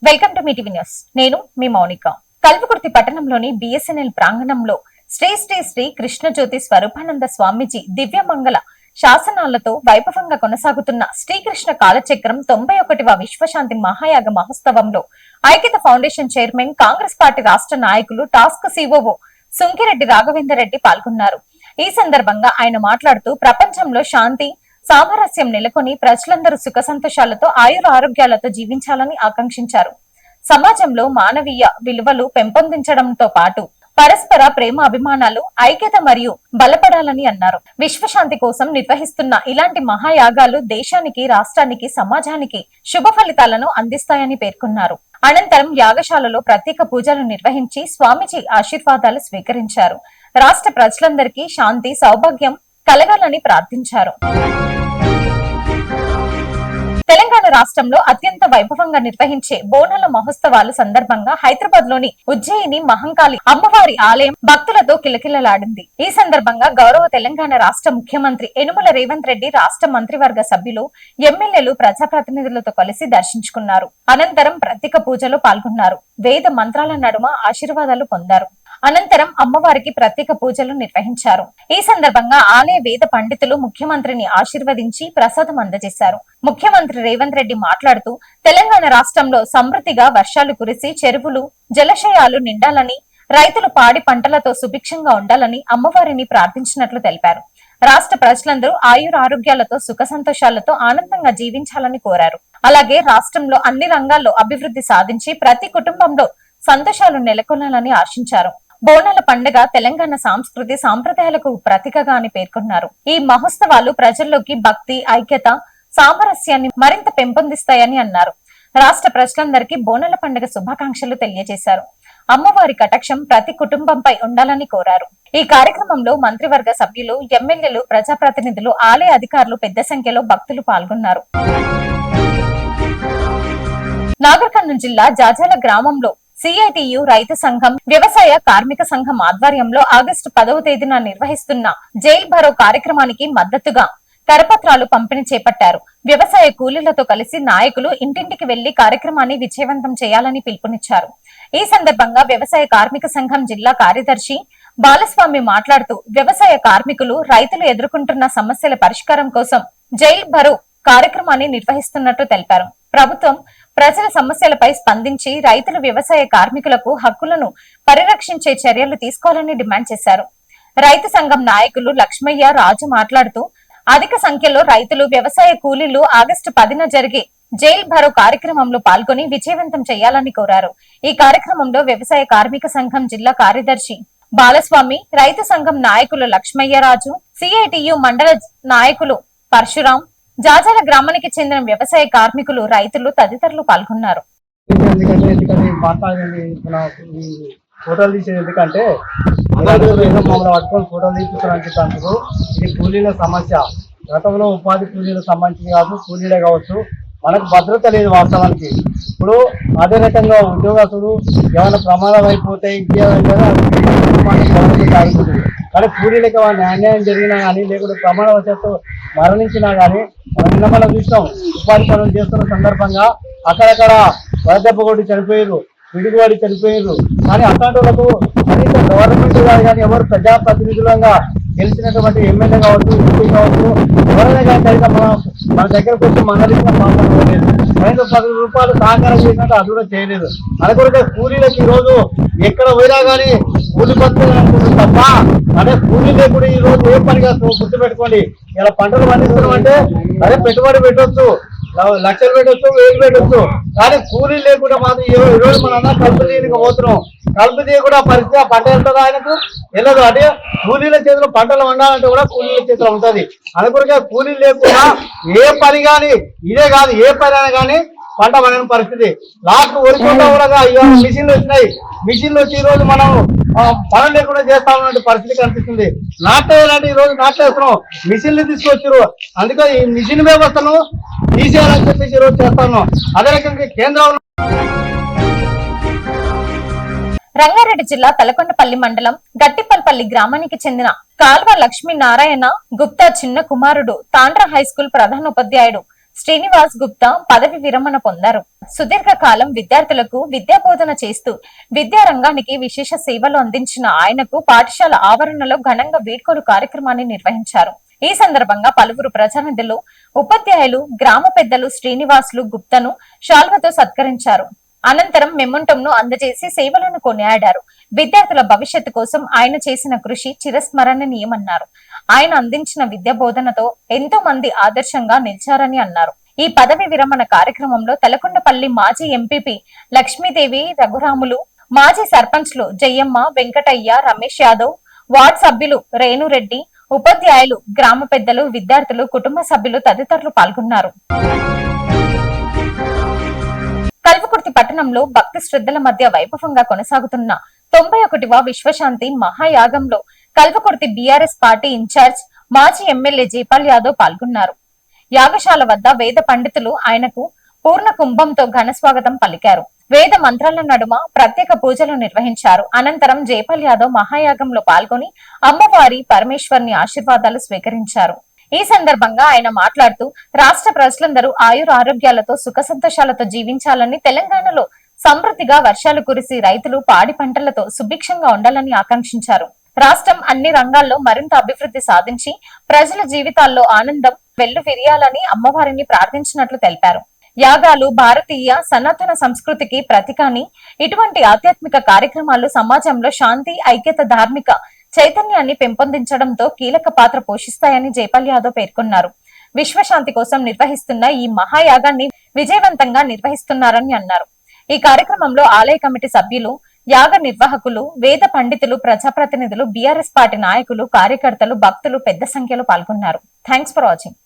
Welcome to me TV news. నేను మీ మౌనిక. కల్వకుర్తి పట్టణంలోని BSNL ప్రాంగణంలో శ్రీ శ్రీ శ్రీ కృష్ణజ్యోతి స్వరూపానంద స్వామీజీ దివ్యమంగళ శాసనాలతో వైభవంగా కొనసాగుతున్న శ్రీకృష్ణ కాలచక్రం 91వ విశ్వశాంతి మహాయాగ మహోత్సవంలో ఐక్యత ఫౌండేషన్ చైర్మన్, కాంగ్రెస్ పార్టీ రాష్ట్ర నాయకులు, టాస్క్ సిఓఓ సుంకిరెడ్డి రాఘవేందర్ రెడ్డి పాల్గొన్నారు. ఈ సందర్భంగా ఆయన మాట్లాడుతూ ప్రపంచంలో శాంతి సామరస్యం నెలకొని ప్రజలందరూ సుఖ సంతోషాలతో ఆయుర ఆరోగ్యాలతో జీవించాలని ఆకాంక్షించారు. సమాజంలో మానవీయ విలువలు పెంపొందించడంతో పాటు పరస్పర ప్రేమ అభిమానాలు, ఐక్యత మరియు బలపడాలని అన్నారు. విశ్వశాంతి కోసం నిర్వహిస్తున్న ఇలాంటి మహాయాగాలు దేశానికి, రాష్ట్రానికి, సమాజానికి శుభ ఫలితాలను అందిస్తాయని పేర్కొన్నారు. అనంతరం యాగశాలలో ప్రత్యేక పూజలు నిర్వహించి స్వామీజీ ఆశీర్వాదాలు స్వీకరించారు. రాష్ట్ర ప్రజలందరికీ శాంతి, సౌభాగ్యం కలగాలని ప్రార్థించారు. తెలంగాణ రాష్ట్రంలో అత్యంత వైభవంగా నిర్వహించే బోనాల మహోత్సవాల సందర్భంగా హైదరాబాద్ లోని ఉజ్జయిని మహంకాళి అమ్మవారి ఆలయం భక్తులతో కిలకిలలాడింది. ఈ సందర్భంగా గౌరవ తెలంగాణ రాష్ట్ర ముఖ్యమంత్రి యనుమల రేవంత్ రెడ్డి, రాష్ట్ర మంత్రివర్గ సభ్యులు, ఎమ్మెల్యేలు, ప్రజాప్రతినిధులతో కలిసి దర్శించుకున్నారు. అనంతరం ప్రత్యేక పూజలో పాల్గొన్నారు. వేద మంత్రాల నడుమ ఆశీర్వాదాలు పొందారు. అనంతరం అమ్మవారికి ప్రత్యేక పూజలు నిర్వహించారు. ఈ సందర్భంగా ఆలయ వేద పండితులు ముఖ్యమంత్రిని ఆశీర్వదించి ప్రసాదం అందజేశారు. ముఖ్యమంత్రి రేవంత్ రెడ్డి మాట్లాడుతూ తెలంగాణ రాష్ట్రంలో సమృద్ధిగా వర్షాలు కురిసి చెరువులు, జలాశయాలు నిండాలని, రైతులు పాడి పంటలతో సుభిక్షంగా ఉండాలని అమ్మవారిని ప్రార్థించినట్లు తెలిపారు. రాష్ట్ర ప్రజలందరూ ఆయుర ఆరోగ్యాలతో సుఖ సంతోషాలతో ఆనందంగా జీవించాలని కోరారు. అలాగే రాష్ట్రంలో అన్ని రంగాల్లో అభివృద్ధి సాధించి ప్రతి కుటుంబంలో సంతోషాలు నెలకొనాలని ఆశించారు. బోనాల పండుగ తెలంగాణ సంస్కృతి సాంప్రదాయాలకు ప్రతీకగా అని పేర్కొన్నారు. ఈ మహోత్సవాలు ప్రజల్లోకి భక్తి, ఐక్యత, సామరస్యాన్ని మరింత పెంపొందిస్తాయని అన్నారు. రాష్ట్ర ప్రజలందరికీ బోనాల పండుగ శుభాకాంక్షలు తెలియజేశారు. అమ్మవారి కటాక్షం ప్రతి కుటుంబంపై ఉండాలని కోరారు. ఈ కార్యక్రమంలో మంత్రివర్గ సభ్యులు, ఎమ్మెల్యేలు, ప్రజాప్రతినిధులు, ఆలయ అధికారులు పెద్ద సంఖ్యలో భక్తులు పాల్గొన్నారు. నాగర్ కర్నూలు జిల్లా జాజాల గ్రామంలో సిఐటియు రైతు సంఘం, వ్యవసాయ కార్మిక సంఘం ఆధ్వర్యంలో ఆగస్టు 10వ తేదీన నిర్వహిస్తున్న జైల్ భరో కార్యక్రమానికి మద్దతుగా కరపత్రాలు పంపిణీ చేపట్టారు. వ్యవసాయ కూలీలతో కలిసి నాయకులు ఇంటింటికి వెళ్లి కార్యక్రమాన్ని విజయవంతం చేయాలని పిలుపునిచ్చారు. ఈ సందర్భంగా వ్యవసాయ కార్మిక సంఘం జిల్లా కార్యదర్శి బాలస్వామి మాట్లాడుతూ వ్యవసాయ కార్మికులు, రైతులు ఎదుర్కొంటున్న సమస్యల పరిష్కారం కోసం జైల్ భరో కార్యక్రమాన్ని నిర్వహిస్తున్నట్టు తెలిపారు. ప్రభుత్వం ప్రజల సమస్యలపై స్పందించి రైతులు, వ్యవసాయ కార్మికులకు హక్కులను పరిరక్షించే చర్యలు తీసుకోవాలని డిమాండ్ చేశారు. రైతు సంఘం నాయకులు లక్ష్మయ్య, రాజు మాట్లాడుతూ అధిక సంఖ్యలో రైతులు, వ్యవసాయ కూలీలు ఆగస్టు 10న జరిగే జైల్ భరో కార్యక్రమంలో పాల్గొని విజయవంతం చేయాలని కోరారు. ఈ కార్యక్రమంలో వ్యవసాయ కార్మిక సంఘం జిల్లా కార్యదర్శి బాలస్వామి, రైతు సంఘం నాయకులు లక్ష్మయ్య, రాజు, సిఐటియు మండల నాయకులు పరశురాం, జాజాల గ్రామానికి చెందిన వ్యవసాయ కార్మికులు, రైతులు తదితరులు పాల్గొన్నారు. ఫోటోలు తీసేది ఎందుకంటే మమ్మల్ని పట్టుకొని ఫోటోలు తీపిస్తారని చెప్పారు. ఇది కూలీల సమస్య. గతంలో ఉపాధి కూలీలకు సంబంధించి కాదు, కూలీలే కావచ్చు, మనకు భద్రత లేదు వాస్తవానికి. ఇప్పుడు అదే రకంగా ఉద్యోగస్తుడు ఏమైనా ప్రమాదం అయిపోతే ఆగుతుంది. కానీ కూలీలకు అన్యాయం జరిగినా కానీ, లేకుంటే ప్రమాదవశాత్తు మరణించినా కానీ మనం చూసినాం. ఉపాధి పనులు చేస్తున్న సందర్భంగా అక్కడక్కడ వరదెబ్బ కొట్టి చనిపోయారు, పిడుగువాడి చనిపోయారు. కానీ అట్లాంటి వాళ్ళకు కనీసం గవర్నమెంట్ కానీ ఎవరు ప్రజాప్రతినిధులంగా గెలిచినటువంటి ఎమ్మెల్యే కావచ్చు, ఎంపీ కావచ్చు, ఎవరైనా కానీ కనీసం మన దగ్గరకు వచ్చి మందలించిన మాట్లాడలేదు. కనీసం 10 రూపాయలు సహకారం చేసినట్టు అది కూడా చేయలేదు. అనుకుంటే కూలీలకు ఈ రోజు ఎక్కడ పోయినా కానీ కూలి పద్ధతులు అనుకుంటుంది తప్ప, అంటే కూలీ లేకుండా ఈ రోజు ఏ పనిగా గుర్తుపెట్టుకోండి. ఇలా పంటలు పండిస్తున్నాం అంటే అదే పెట్టుబడి పెట్టొచ్చు, లక్షలు పెట్టొచ్చు, 1000 పెట్టొచ్చు, కానీ కూలీ లేకుండా మాత్రం ఈ రోజు మనం కలుపు తీయక పోతున్నాం. కలుపు తీయకుండా పరిస్థితి ఆ పంట వెళ్తుందా ఆయనకు వెళ్ళదు. అంటే కూలీల చేతిలో పంటలు వండాలంటే కూడా కూలీల చేతిలో ఉంటుంది. అనుకునే కూలీలు లేకుండా ఏ పని కానీ, ఇదే కాదు ఏ పని అయినా కానీ పంట పండిన పరిస్థితి. లాస్ట్ ఒరికొండ కూడా ఇవాళ మిషన్లు వచ్చినాయి. మిషన్లు వచ్చి ఈ రోజు మనం పనులు లేకుండా చేస్తా ఉన్నటువంటి పరిస్థితి కనిపిస్తుంది. నాటేయాలంటే ఈ రోజు నాటేస్తున్నాం, మిషన్లు తీసుకొచ్చారు. అందుకే ఈ మిషన్ వ్యవస్థను తీసేయాలని చెప్పేసి ఈ రోజు చేస్తా ఉన్నాం. అదే రకంగా కేంద్రంలో రంగారెడ్డి జిల్లా తలకొండపల్లి మండలం గట్టిపల్పల్లి గ్రామానికి చెందిన కాల్వ లక్ష్మీనారాయణ గుప్తా చిన్న కుమారుడు తాండ్ర హైస్కూల్ ప్రధానోపాధ్యాయుడు శ్రీనివాస్ గుప్తా పదవి విరమణ పొందారు. సుదీర్ఘకాలం విద్యార్థులకు విద్యాబోధన చేస్తూ విద్యారంగానికి విశేష సేవలు అందించిన ఆయనకు పాఠశాల ఆవరణలో ఘనంగా వీడ్కోలు కార్యక్రమాన్ని నిర్వహించారు. ఈ సందర్భంగా పలువురు ప్రజానిధులు, ఉపాధ్యాయులు, గ్రామ పెద్దలు శ్రీనివాసులు గుప్తను శాల్వతో సత్కరించారు. అనంతరం మెమొంటంను అందజేసి సేవలను కొనియాడారు. విద్యార్థుల భవిష్యత్తు కోసం ఆయన చేసిన కృషి చిరస్మరణీయమన్నారు. ఆయన అందించిన విద్యా బోధనతో ఎంతో మంది ఆదర్శంగా నిలిచారని అన్నారు. ఈ పదవి విరమణ కార్యక్రమంలో తలకొండపల్లి మాజీ ఎంపీపీ లక్ష్మీదేవి, రఘురాములు, మాజీ సర్పంచ్లు జయమ్మ, వెంకటయ్య, రమేష్ యాదవ్, వార్డు సభ్యులు రేణురెడ్డి, ఉపాధ్యాయులు, గ్రామ పెద్దలు, విద్యార్థులు, కుటుంబ సభ్యులు తదితరులు పాల్గొన్నారు. కల్వకుర్తి పట్టణంలో భక్తి శ్రద్ధల మధ్య వైభవంగా కొనసాగుతున్న 91వ విశ్వశాంతి మహాయాగంలో కల్వకుర్తి బీఆర్ఎస్ పార్టీ ఇన్ఛార్జ్ మాజీ ఎమ్మెల్యే జైపాల్ యాదవ్ పాల్గొన్నారు. యాగశాల వద్ద వేద పండితులు ఆయనకు పూర్ణ కుంభంతో ఘన స్వాగతం పలికారు. వేద మంత్రాల నడుమ ప్రత్యేక పూజలు నిర్వహించారు. అనంతరం జైపాల్ యాదవ్ మహాయాగంలో పాల్గొని అమ్మవారి పరమేశ్వర్ని ఆశీర్వాదాలు స్వీకరించారు. ఈ సందర్భంగా ఆయన మాట్లాడుతూ రాష్ట్ర ప్రజలందరూ ఆయుర ఆరోగ్యాలతో సుఖ సంతోషాలతో జీవించాలని, తెలంగాణలో సమృద్ధిగా వర్షాలు కురిసి రైతులు పాడి పంటలతో సుభిక్షంగా ఉండాలని ఆకాంక్షించారు. రాష్ట్రం అన్ని రంగాల్లో మరింత అభివృద్ధి సాధించి ప్రజల జీవితాల్లో ఆనందం వెల్లువిరియాలని అమ్మవారిని ప్రార్థించినట్లు తెలిపారు. యాగాలు భారతీయ సనాతన సంస్కృతికి ప్రతీకని, ఇటువంటి ఆధ్యాత్మిక కార్యక్రమాలు సమాజంలో శాంతి, ఐక్యత, ధార్మిక చైతన్యాన్ని పెంపొందించడంతో కీలక పాత్ర పోషిస్తాయని జైపాల్ యాదవ్ పేర్కొన్నారు. విశ్వశాంతి కోసం నిర్వహిస్తున్న ఈ మహాయాగాన్ని విజయవంతంగా నిర్వహిస్తున్నారని అన్నారు. ఈ కార్యక్రమంలో ఆలయ కమిటీ సభ్యులు, యాగ నిర్వాహకులు, వేద పండితులు, ప్రజాప్రతినిధులు, బీఆర్ఎస్ పార్టీ నాయకులు, కార్యకర్తలు, భక్తులు పెద్ద సంఖ్యలో పాల్గొన్నారు. Thanks for watching.